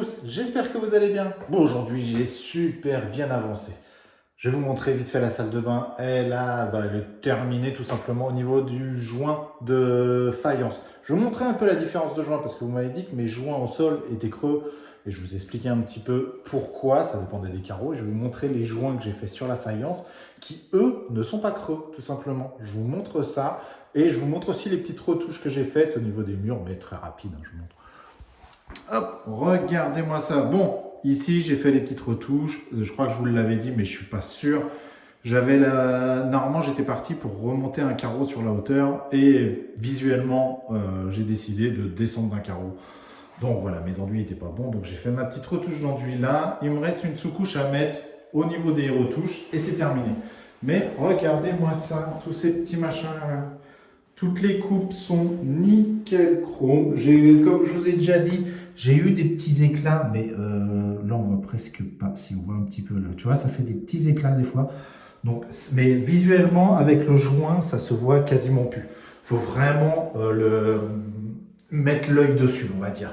tous, j'espère que vous allez bien. Bon, aujourd'hui, j'ai super bien avancé. Je vais vous montrer vite fait la salle de bain. Elle est terminée tout simplement au niveau du joint de faïence. Je vais vous montrer un peu la différence de joint parce que vous m'avez dit que mes joints au sol étaient creux et je vous ai expliqué un petit peu pourquoi, ça dépendait des carreaux. Et je vais vous montrer les joints que j'ai fait sur la faïence qui, eux, ne sont pas creux tout simplement. Je vous montre ça et je vous montre aussi les petites retouches que j'ai faites au niveau des murs, mais très rapide, hein, je vous montre. Hop, regardez-moi ça. Bon, ici j'ai fait les petites retouches. Je crois que je vous l'avais dit, mais je suis pas sûr. Normalement, j'étais parti pour remonter un carreau sur la hauteur et visuellement, j'ai décidé de descendre d'un carreau. Donc voilà, mes enduits n'étaient pas bons, donc j'ai fait ma petite retouche d'enduit là. Il me reste une sous-couche à mettre au niveau des retouches et c'est terminé. Mais regardez-moi ça, tous ces petits machins là. Toutes les coupes sont nickel chrome. Comme je vous ai déjà dit, j'ai eu des petits éclats, mais là on voit presque pas. Si on voit un petit peu là, tu vois, ça fait des petits éclats des fois. Donc, mais visuellement, avec le joint, ça se voit quasiment plus. Il faut vraiment mettre l'œil dessus, on va dire.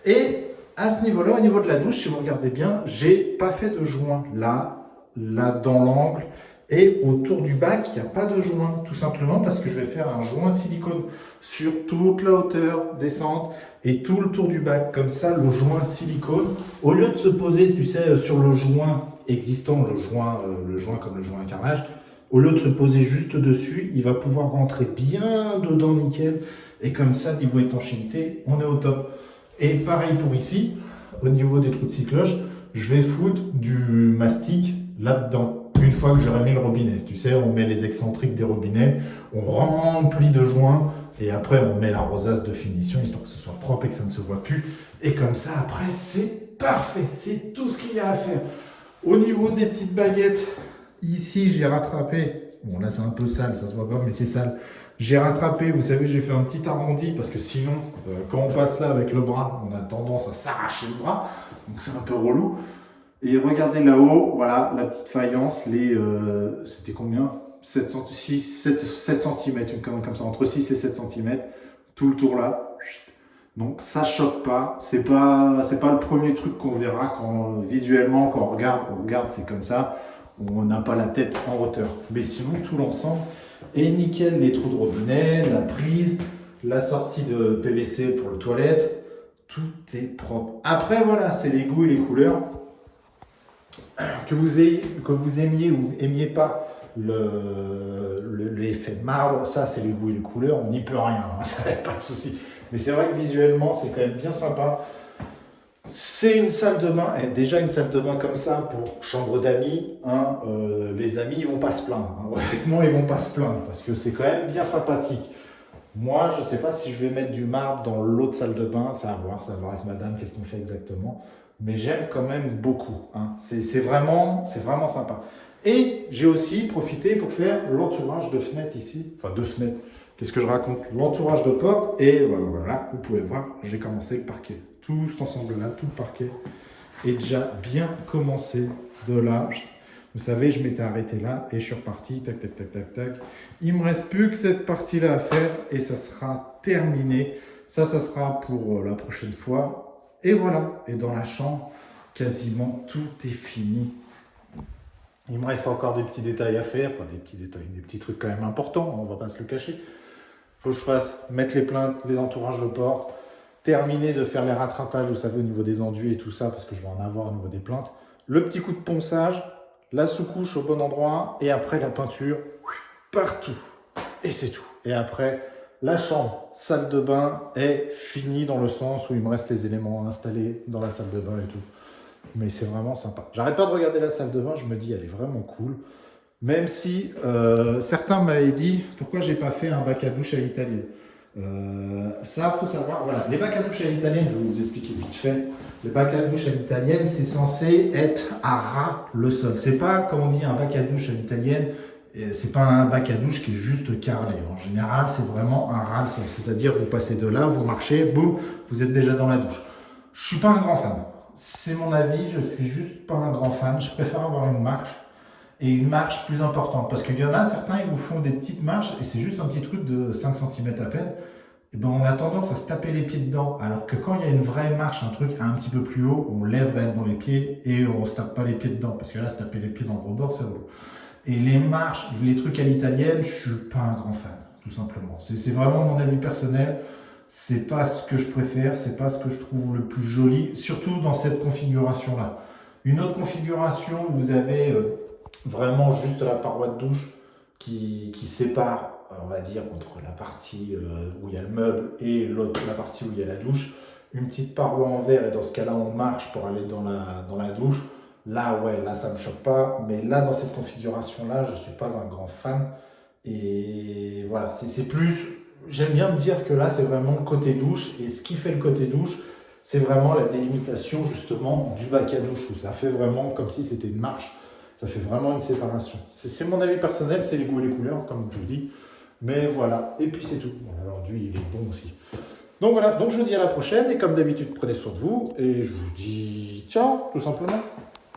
Et à ce niveau-là, au niveau de la douche, si vous regardez bien, j'ai pas fait de joint là dans l'angle. Et autour du bac, il n'y a pas de joint, tout simplement parce que je vais faire un joint silicone sur toute la hauteur descente et tout le tour du bac. Comme ça, le joint silicone, au lieu de se poser, tu sais, sur le joint existant, le joint comme le joint à carrelage, au lieu de se poser juste dessus, il va pouvoir rentrer bien dedans nickel. Et comme ça, niveau étanchéité, on est au top. Et pareil pour ici, au niveau des trous de cycloche, je vais foutre du mastic là-dedans. Une fois que j'aurai mis le robinet, tu sais, on met les excentriques des robinets, on remplit de joints et après on met la rosace de finition histoire que ce soit propre et que ça ne se voit plus. Et comme ça, après, c'est parfait, c'est tout ce qu'il y a à faire. Au niveau des petites baguettes, ici j'ai rattrapé, bon là c'est un peu sale, ça se voit pas, mais c'est sale. J'ai rattrapé, vous savez, j'ai fait un petit arrondi parce que sinon, quand on passe là avec le bras, on a tendance à s'arracher le bras, donc c'est un peu relou. Et regardez là-haut, voilà, la petite faïence, c'était combien 7 cm, une connerie comme ça, entre 6 et 7 cm, tout le tour là. Donc ça choque pas, c'est pas le premier truc qu'on verra quand visuellement, quand on regarde, c'est comme ça, on n'a pas la tête en hauteur. Mais sinon, tout l'ensemble est nickel, les trous de robinet, la prise, la sortie de PVC pour les toilettes, tout est propre. Après, voilà, c'est les goûts et les couleurs. Que vous aimiez ou aimiez pas l'effet marbre, ça c'est les goûts et les couleurs, on n'y peut rien, hein, ça n'a pas de souci. Mais c'est vrai que visuellement c'est quand même bien sympa. C'est une salle de bain, et déjà une salle de bain comme ça pour chambre d'amis, hein, les amis ils vont pas se plaindre, hein. Honnêtement ils vont pas se plaindre parce que c'est quand même bien sympathique. Moi je sais pas si je vais mettre du marbre dans l'autre salle de bain, ça va voir avec madame qu'est-ce qu'on fait exactement. Mais j'aime quand même beaucoup, hein. C'est vraiment sympa. Et j'ai aussi profité pour faire l'entourage de fenêtres ici, enfin de fenêtres, qu'est-ce que je raconte? L'entourage de porte, et voilà, vous pouvez voir, j'ai commencé le parquet. Tout cet ensemble-là, tout le parquet est déjà bien commencé de là. Vous savez, je m'étais arrêté là et je suis reparti, tac, tac, tac, tac, tac. Il me reste plus que cette partie-là à faire et ça sera terminé. Ça sera pour la prochaine fois. Et voilà, et dans la chambre, quasiment tout est fini. Il me reste encore des petits détails à faire, enfin des petits détails, des petits trucs quand même importants, on va pas se le cacher. Il faut que je fasse mettre les plaintes, les entourages de porte, terminer de faire les rattrapages, vous savez, au niveau des enduits et tout ça, parce que je vais en avoir au niveau des plaintes. Le petit coup de ponçage, la sous-couche au bon endroit, et après la peinture, partout. Et c'est tout. Et après, la chambre, salle de bain est finie dans le sens où il me reste les éléments à installer dans la salle de bain et tout. Mais c'est vraiment sympa. J'arrête pas de regarder la salle de bain, je me dis elle est vraiment cool. Même si certains m'avaient dit pourquoi j'ai pas fait un bac à douche à l'italienne. Ça, faut savoir. Voilà, les bacs à douche à l'italienne, je vais vous expliquer vite fait. Les bacs à douche à l'italienne, c'est censé être à ras le sol. C'est pas comme on dit un bac à douche à l'italienne. C'est pas un bac à douche qui est juste carrelé. En général, c'est vraiment un ras le sol. C'est-à-dire, vous passez de là, vous marchez, boum, vous êtes déjà dans la douche. Je suis pas un grand fan. C'est mon avis, je suis juste pas un grand fan. Je préfère avoir une marche et une marche plus importante. Parce qu'il y en a certains, ils vous font des petites marches et c'est juste un petit truc de 5 cm à peine. et ben on a tendance à se taper les pieds dedans. Alors que quand il y a une vraie marche, un truc un petit peu plus haut, on lève réellement les pieds et on se tape pas les pieds dedans. Parce que là, se taper les pieds dans le rebord, c'est relou. Et les marches, les trucs à l'italienne, je suis pas un grand fan, tout simplement. C'est vraiment mon avis personnel. C'est pas ce que je préfère, c'est pas ce que je trouve le plus joli, surtout dans cette configuration-là. Une autre configuration, vous avez vraiment juste la paroi de douche qui sépare, on va dire, entre la partie où il y a le meuble et l'autre, la partie où il y a la douche. Une petite paroi en verre, et dans ce cas-là, on marche pour aller dans la douche. Là, ouais, là, ça me choque pas. Mais là, dans cette configuration-là, je suis pas un grand fan. Et voilà, c'est plus. J'aime bien me dire que là, c'est vraiment le côté douche. Et ce qui fait le côté douche, c'est vraiment la délimitation, justement, du bac à douche, où ça fait vraiment comme si c'était une marche. Ça fait vraiment une séparation. C'est mon avis personnel, c'est les goûts et les couleurs, comme je vous dis. Mais voilà, et puis c'est tout. Bon, alors, lui, il est bon aussi. Donc voilà, donc je vous dis à la prochaine. Et comme d'habitude, prenez soin de vous. Et je vous dis ciao, tout simplement.